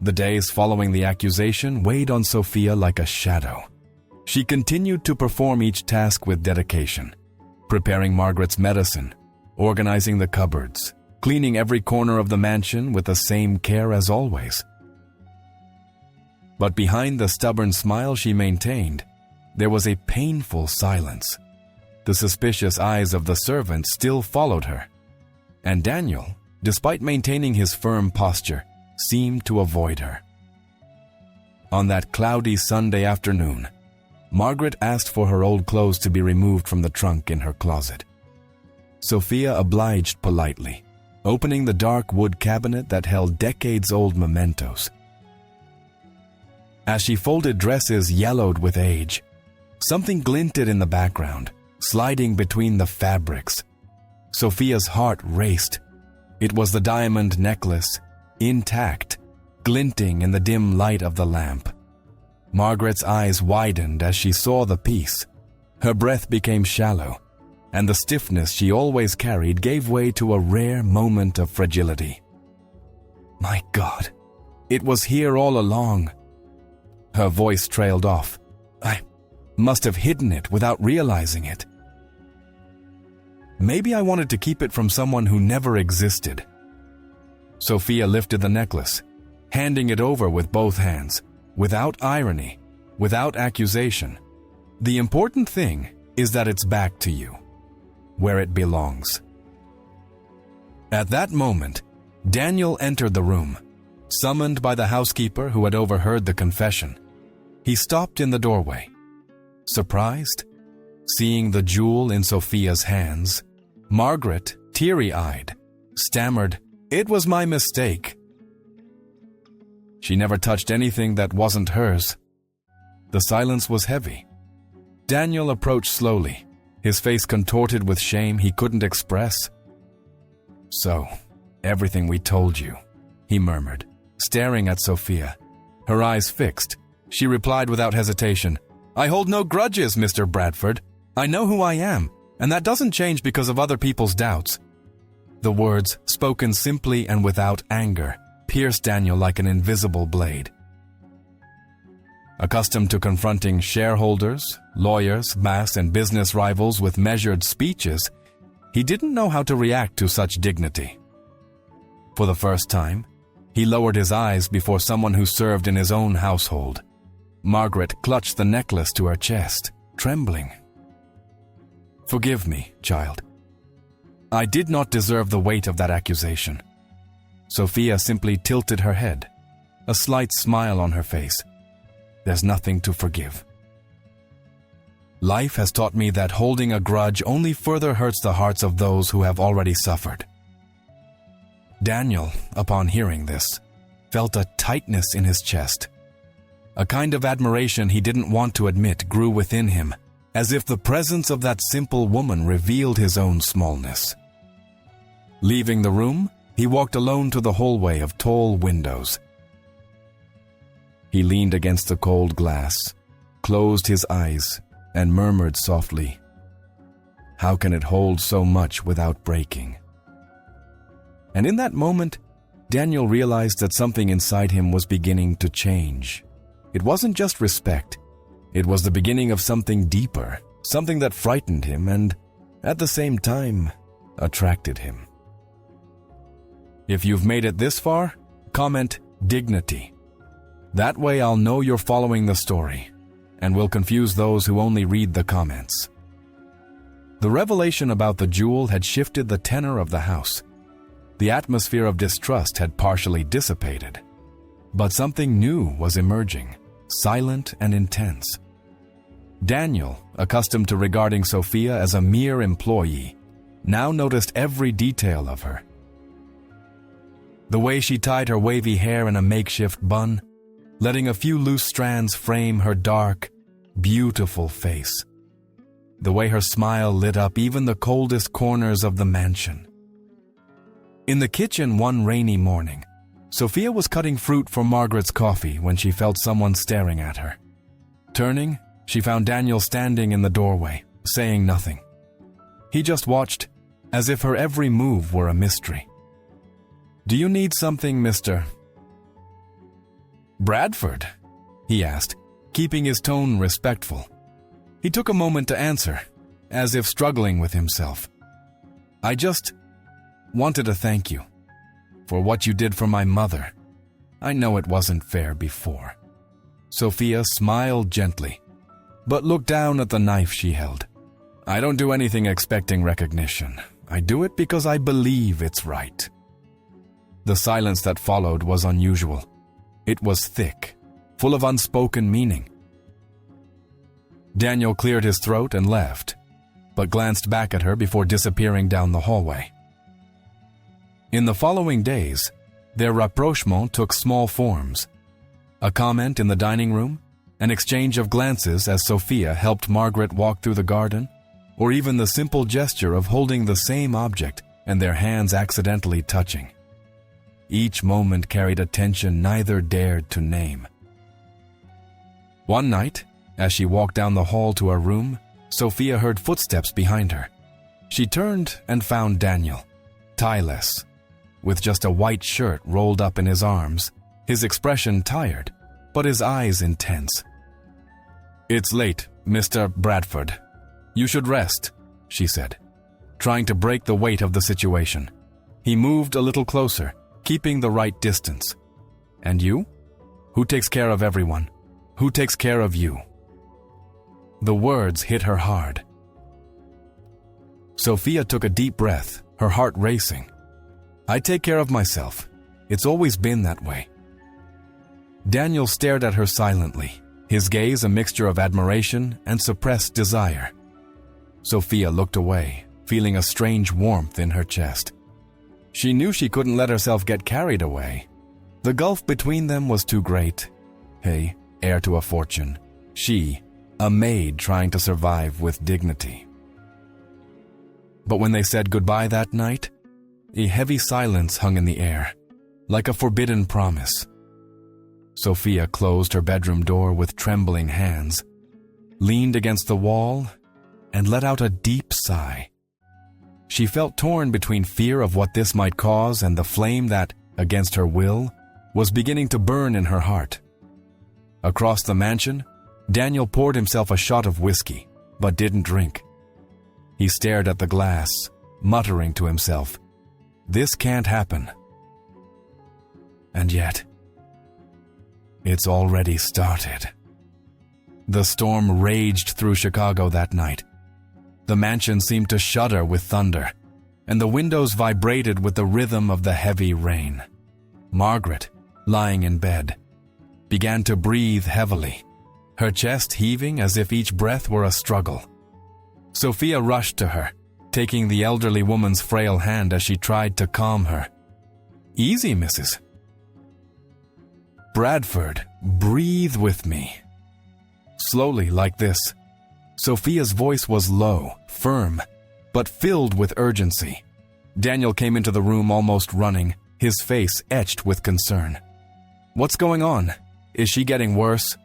S1: The days following the accusation weighed on Sophia like a shadow. She continued to perform each task with dedication, preparing Margaret's medicine, organizing the cupboards, cleaning every corner of the mansion with the same care as always. But behind the stubborn smile she maintained, there was a painful silence. The suspicious eyes of the servants still followed her, and Daniel, despite maintaining his firm posture, seemed to avoid her. On that cloudy Sunday afternoon, Margaret asked for her old clothes to be removed from the trunk in her closet. Sophia obliged politely, opening the dark wood cabinet that held decades-old mementos. As she folded dresses yellowed with age, something glinted in the background, sliding between the fabrics. Sophia's heart raced. It was the diamond necklace, intact, glinting in the dim light of the lamp. Margaret's eyes widened as she saw the piece. Her breath became shallow, and the stiffness she always carried gave way to a rare moment of fragility. "My God, it was here all along." Her voice trailed off. "I must have hidden it without realizing it. Maybe I wanted to keep it from someone who never existed." Sophia lifted the necklace, handing it over with both hands, without irony, without accusation. "The important thing is that it's back to you, where it belongs." At that moment, Daniel entered the room, summoned by the housekeeper who had overheard the confession. He stopped in the doorway. Surprised, seeing the jewel in Sophia's hands, Margaret, teary-eyed, stammered, "It was my mistake." She never touched anything that wasn't hers. The silence was heavy. Daniel approached slowly, his face contorted with shame he couldn't express. "So, everything we told you," he murmured, staring at Sophia. Her eyes fixed, she replied without hesitation, "I hold no grudges, Mr. Bradford. I know who I am, and that doesn't change because of other people's doubts." The words, spoken simply and without anger, pierced Daniel like an invisible blade. Accustomed to confronting shareholders, lawyers, mass and business rivals with measured speeches, he didn't know how to react to such dignity. For the first time, he lowered his eyes before someone who served in his own household. Margaret clutched the necklace to her chest, trembling. "Forgive me, child. I did not deserve the weight of that accusation." Sophia simply tilted her head, a slight smile on her face. "There's nothing to forgive. Life has taught me that holding a grudge only further hurts the hearts of those who have already suffered." Daniel, upon hearing this, felt a tightness in his chest. A kind of admiration he didn't want to admit grew within him, as if the presence of that simple woman revealed his own smallness. Leaving the room, he walked alone to the hallway of tall windows. He leaned against the cold glass, closed his eyes, and murmured softly, "How can it hold so much without breaking?" And in that moment, Daniel realized that something inside him was beginning to change. It wasn't just respect. It was the beginning of something deeper, something that frightened him and, at the same time, attracted him. If you've made it this far, comment dignity. That way I'll know you're following the story, and will confuse those who only read the comments. The revelation about the jewel had shifted the tenor of the house. The atmosphere of distrust had partially dissipated, but something new was emerging, silent and intense. Daniel, accustomed to regarding Sophia as a mere employee, now noticed every detail of her. The way she tied her wavy hair in a makeshift bun, letting a few loose strands frame her dark, beautiful face. The way her smile lit up even the coldest corners of the mansion. In the kitchen one rainy morning, Sophia was cutting fruit for Margaret's coffee when she felt someone staring at her. Turning, she found Daniel standing in the doorway, saying nothing. He just watched, as if her every move were a mystery. "Do you need something, Mr. Bradford?" he asked, keeping his tone respectful. He took a moment to answer, as if struggling with himself. "I just wanted to thank you for what you did for my mother. I know it wasn't fair before." Sophia smiled gently, but looked down at the knife she held. "I don't do anything expecting recognition. I do it because I believe it's right." The silence that followed was unusual. It was thick, full of unspoken meaning. Daniel cleared his throat and left, but glanced back at her before disappearing down the hallway. In the following days, their rapprochement took small forms. A comment in the dining room, an exchange of glances as Sophia helped Margaret walk through the garden, or even the simple gesture of holding the same object and their hands accidentally touching. Each moment carried a tension neither dared to name. One night, as she walked down the hall to her room, Sophia heard footsteps behind her. She turned and found Daniel, tieless, with just a white shirt rolled up in his arms, his expression tired, but his eyes intense. "It's late, Mr. Bradford. You should rest," she said, trying to break the weight of the situation. He moved a little closer, keeping the right distance. "And you? Who takes care of everyone? Who takes care of you?" The words hit her hard. Sophia took a deep breath, her heart racing. "I take care of myself. It's always been that way." Daniel stared at her silently, his gaze a mixture of admiration and suppressed desire. Sophia looked away, feeling a strange warmth in her chest. She knew she couldn't let herself get carried away. The gulf between them was too great. He, heir to a fortune. She, a maid trying to survive with dignity. But when they said goodbye that night, a heavy silence hung in the air, like a forbidden promise. Sophia closed her bedroom door with trembling hands, leaned against the wall, and let out a deep sigh. She felt torn between fear of what this might cause and the flame that, against her will, was beginning to burn in her heart. Across the mansion, Daniel poured himself a shot of whiskey, but didn't drink. He stared at the glass, muttering to himself, "This can't happen." And yet, it's already started. The storm raged through Chicago that night. The mansion seemed to shudder with thunder, and the windows vibrated with the rhythm of the heavy rain. Margaret, lying in bed, began to breathe heavily, her chest heaving as if each breath were a struggle. Sophia rushed to her, taking the elderly woman's frail hand as she tried to calm her. "Easy, Mrs. Bradford, breathe with me." Slowly, like this. Sophia's voice was low, firm, but filled with urgency. Daniel came into the room almost running, his face etched with concern. "What's going on? Is she getting worse?"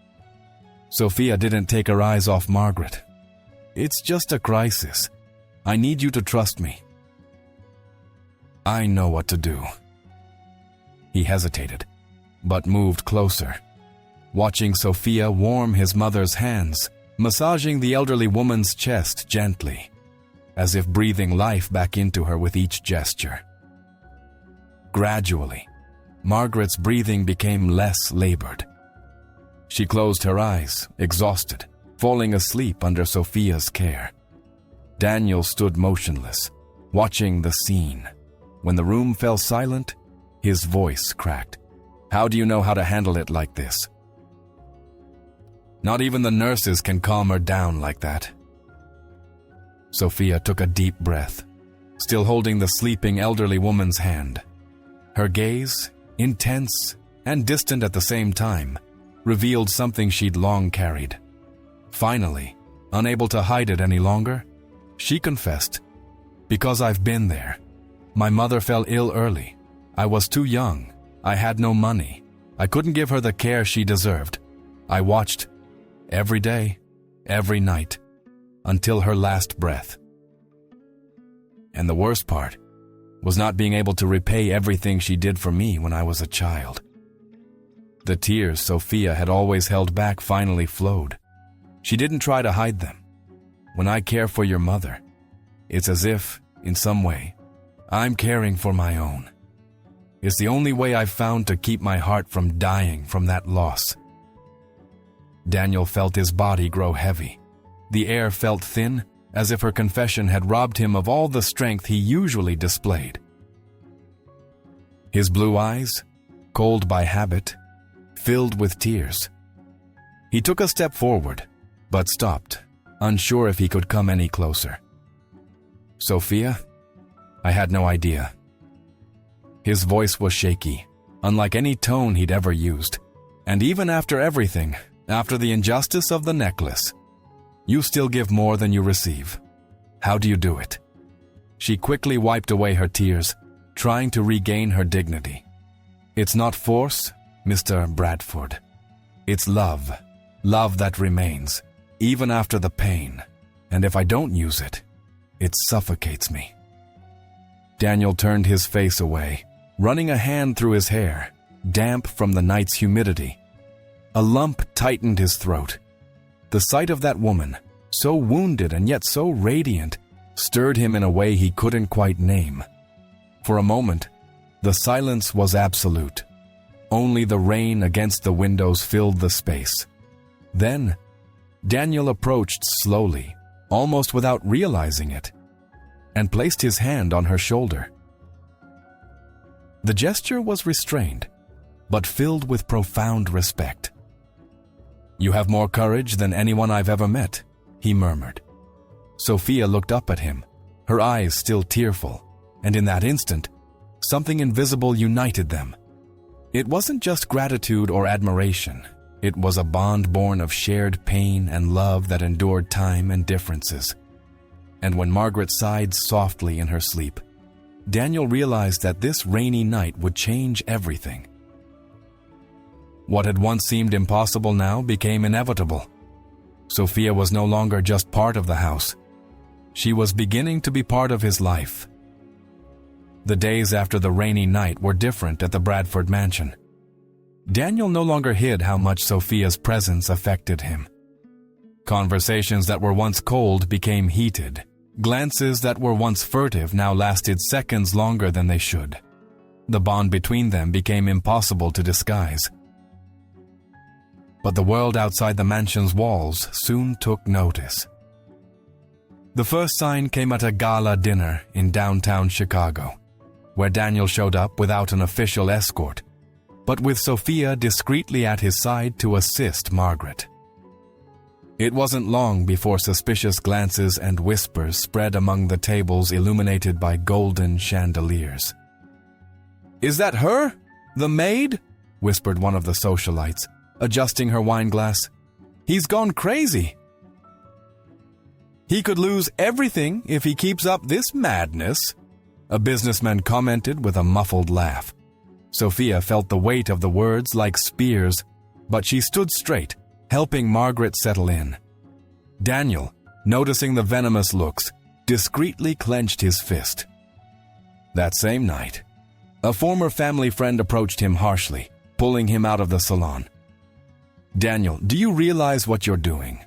S1: Sophia didn't take her eyes off Margaret. "It's just a crisis. I need you to trust me." "I know what to do." He hesitated, but moved closer, watching Sophia warm his mother's hands, massaging the elderly woman's chest gently, as if breathing life back into her with each gesture. Gradually, Margaret's breathing became less labored. She closed her eyes, exhausted, falling asleep under Sophia's care. Daniel stood motionless, watching the scene. When the room fell silent, his voice cracked. "How do you know how to handle it like this? Not even the nurses can calm her down like that." Sophia took a deep breath, still holding the sleeping elderly woman's hand. Her gaze, intense and distant at the same time, revealed something she'd long carried. Finally, unable to hide it any longer, she confessed, "Because I've been there. My mother fell ill early. I was too young. I had no money. I couldn't give her the care she deserved. I watched every day, every night, until her last breath. And the worst part was not being able to repay everything she did for me when I was a child." The tears Sophia had always held back finally flowed. She didn't try to hide them. "When I care for your mother, it's as if, in some way, I'm caring for my own. It's the only way I've found to keep my heart from dying from that loss." Daniel felt his body grow heavy. The air felt thin, as if her confession had robbed him of all the strength he usually displayed. His blue eyes, cold by habit, filled with tears. He took a step forward, but stopped, unsure if he could come any closer. "Sophia, I had no idea." His voice was shaky, unlike any tone he'd ever used. "And even after everything, after the injustice of the necklace, you still give more than you receive. How do you do it?" She quickly wiped away her tears, trying to regain her dignity. "It's not force, Mr. Bradford. It's love. Love that remains, even after the pain. And if I don't use it, it suffocates me." Daniel turned his face away, running a hand through his hair, damp from the night's humidity. A lump tightened his throat. The sight of that woman, so wounded and yet so radiant, stirred him in a way he couldn't quite name. For a moment, the silence was absolute. Only the rain against the windows filled the space. Then, Daniel approached slowly, almost without realizing it, and placed his hand on her shoulder. The gesture was restrained, but filled with profound respect. "You have more courage than anyone I've ever met," he murmured. Sophia looked up at him, her eyes still tearful, and in that instant, something invisible united them. It wasn't just gratitude or admiration. It was a bond born of shared pain and love that endured time and differences. And when Margaret sighed softly in her sleep, Daniel realized that this rainy night would change everything. What had once seemed impossible now became inevitable. Sophia was no longer just part of the house. She was beginning to be part of his life. The days after the rainy night were different at the Bradford mansion. Daniel no longer hid how much Sophia's presence affected him. Conversations that were once cold became heated. Glances that were once furtive now lasted seconds longer than they should. The bond between them became impossible to disguise. But the world outside the mansion's walls soon took notice. The first sign came at a gala dinner in downtown Chicago, where Daniel showed up without an official escort, but with Sophia discreetly at his side to assist Margaret. It wasn't long before suspicious glances and whispers spread among the tables illuminated by golden chandeliers. "Is that her? The maid?" whispered one of the socialites, adjusting her wine glass. "He's gone crazy." "He could lose everything if he keeps up this madness," a businessman commented with a muffled laugh. Sophia felt the weight of the words like spears, but she stood straight, helping Margaret settle in. Daniel, noticing the venomous looks, discreetly clenched his fist. That same night, a former family friend approached him harshly, pulling him out of the salon. "Daniel, do you realize what you're doing?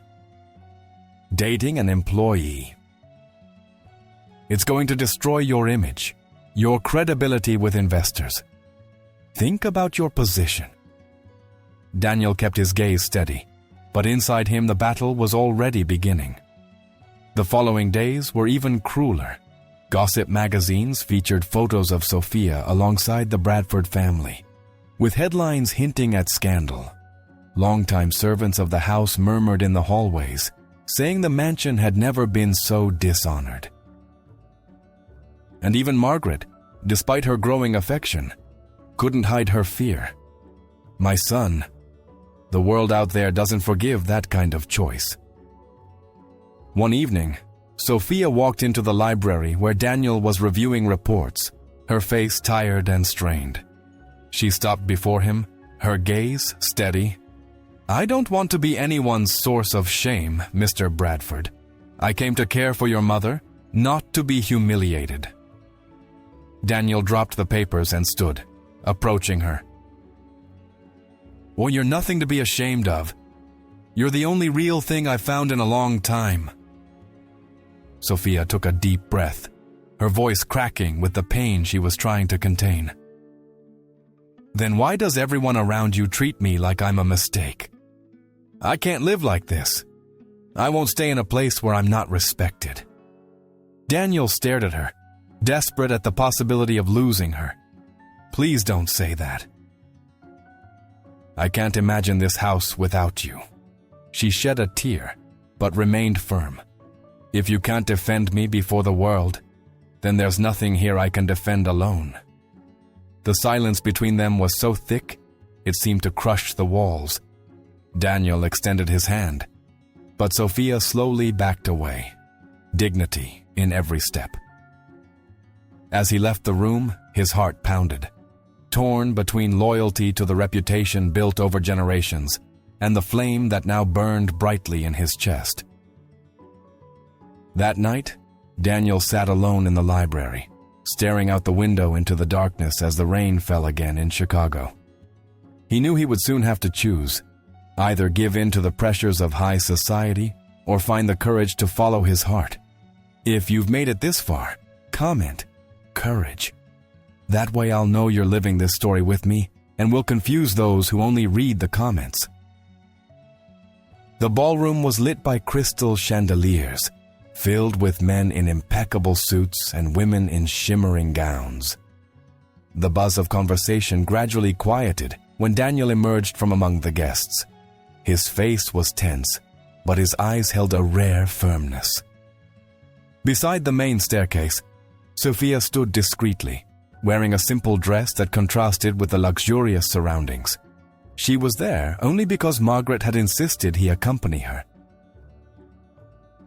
S1: Dating an employee. It's going to destroy your image, your credibility with investors. Think about your position." Daniel kept his gaze steady, but inside him the battle was already beginning. The following days were even crueler. Gossip magazines featured photos of Sophia alongside the Bradford family, with headlines hinting at scandal. Longtime servants of the house murmured in the hallways, saying the mansion had never been so dishonored. And even Margaret, despite her growing affection, couldn't hide her fear. "My son, the world out there doesn't forgive that kind of choice." One evening, Sophia walked into the library where Daniel was reviewing reports, her face tired and strained. She stopped before him, her gaze steady. "I don't want to be anyone's source of shame, Mr. Bradford. I came to care for your mother, not to be humiliated." Daniel dropped the papers and stood, approaching her. "Well, you're nothing to be ashamed of. You're the only real thing I've found in a long time." Sophia took a deep breath, her voice cracking with the pain she was trying to contain. "Then why does everyone around you treat me like I'm a mistake? I can't live like this. I won't stay in a place where I'm not respected." Daniel stared at her, desperate at the possibility of losing her. "Please don't say that." "I can't imagine this house without you." She shed a tear, but remained firm. "If you can't defend me before the world, then there's nothing here I can defend alone." The silence between them was so thick, it seemed to crush the walls. Daniel extended his hand, but Sophia slowly backed away, dignity in every step. As he left the room, his heart pounded, torn between loyalty to the reputation built over generations and the flame that now burned brightly in his chest. That night, Daniel sat alone in the library, staring out the window into the darkness as the rain fell again in Chicago. He knew he would soon have to choose, either give in to the pressures of high society or find the courage to follow his heart. If you've made it this far, comment, "Courage." That way I'll know you're living this story with me and will confuse those who only read the comments. The ballroom was lit by crystal chandeliers, filled with men in impeccable suits and women in shimmering gowns. The buzz of conversation gradually quieted when Daniel emerged from among the guests. His face was tense, but his eyes held a rare firmness. Beside the main staircase, Sophia stood discreetly, wearing a simple dress that contrasted with the luxurious surroundings. She was there only because Margaret had insisted he accompany her.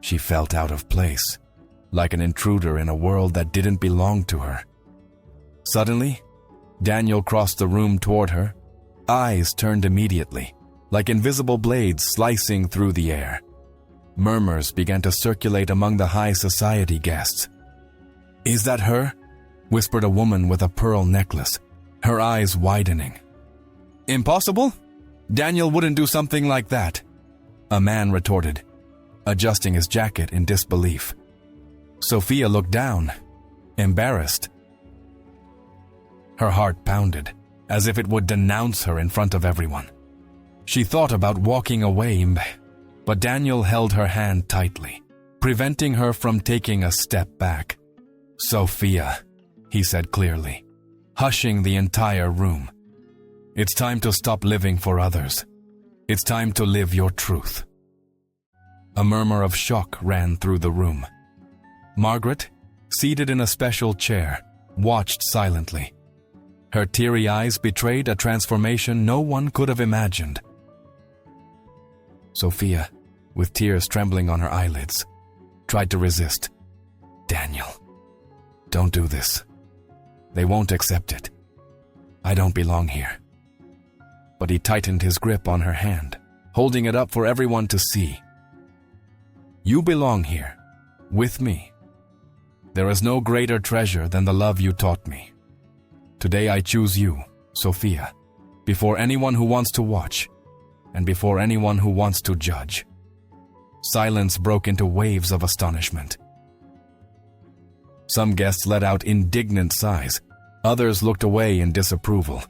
S1: She felt out of place, like an intruder in a world that didn't belong to her. Suddenly, Daniel crossed the room toward her. Eyes turned immediately, like invisible blades slicing through the air. Murmurs began to circulate among the high society guests. "Is that her?" whispered a woman with a pearl necklace, her eyes widening. "Impossible? Daniel wouldn't do something like that," a man retorted, adjusting his jacket in disbelief. Sophia looked down, embarrassed. Her heart pounded, as if it would denounce her in front of everyone. She thought about walking away, but Daniel held her hand tightly, preventing her from taking a step back. "Sophia," he said clearly, hushing the entire room. "It's time to stop living for others. It's time to live your truth." A murmur of shock ran through the room. Margaret, seated in a special chair, watched silently. Her teary eyes betrayed a transformation no one could have imagined. Sophia, with tears trembling on her eyelids, tried to resist. "Daniel, don't do this. They won't accept it. I don't belong here." But he tightened his grip on her hand, holding it up for everyone to see. "You belong here, with me. There is no greater treasure than the love you taught me. Today I choose you, Sophia, before anyone who wants to watch, and before anyone who wants to judge." Silence broke into waves of astonishment. Some guests let out indignant sighs. Others looked away in disapproval.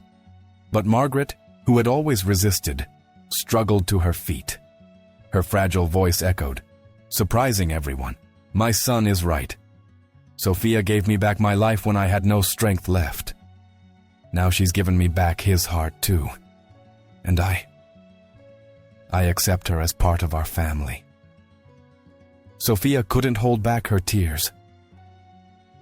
S1: But Margaret, who had always resisted, struggled to her feet. Her fragile voice echoed, surprising everyone. "My son is right. Sophia gave me back my life when I had no strength left. Now she's given me back his heart too. And I accept her as part of our family." Sophia couldn't hold back her tears.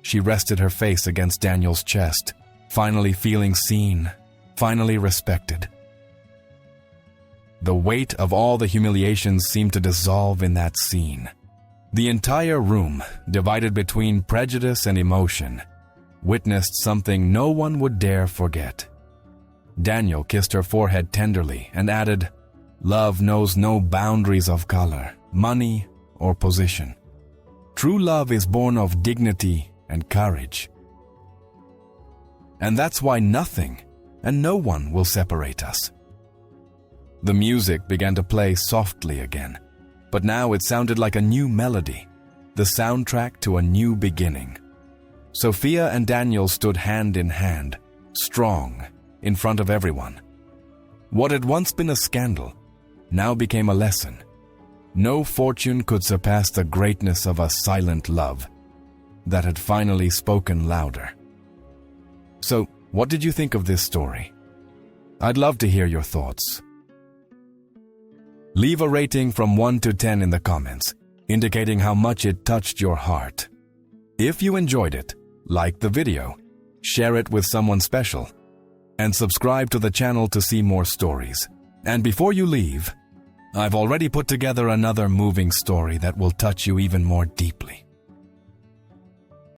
S1: She rested her face against Daniel's chest, finally feeling seen, finally respected. The weight of all the humiliations seemed to dissolve in that scene. The entire room, divided between prejudice and emotion, witnessed something no one would dare forget. Daniel kissed her forehead tenderly and added, "Love knows no boundaries of color, money, or position. True love is born of dignity and courage. And that's why nothing and no one will separate us." The music began to play softly again, but now it sounded like a new melody, the soundtrack to a new beginning. Sophia and Daniel stood hand in hand, strong, in front of everyone. What had once been a scandal now became a lesson. No fortune could surpass the greatness of a silent love that had finally spoken louder. So, what did you think of this story? I'd love to hear your thoughts. Leave a rating from 1 to 10 in the comments, indicating how much it touched your heart. If you enjoyed it, like the video, share it with someone special, and subscribe to the channel to see more stories. And before you leave, I've already put together another moving story that will touch you even more deeply.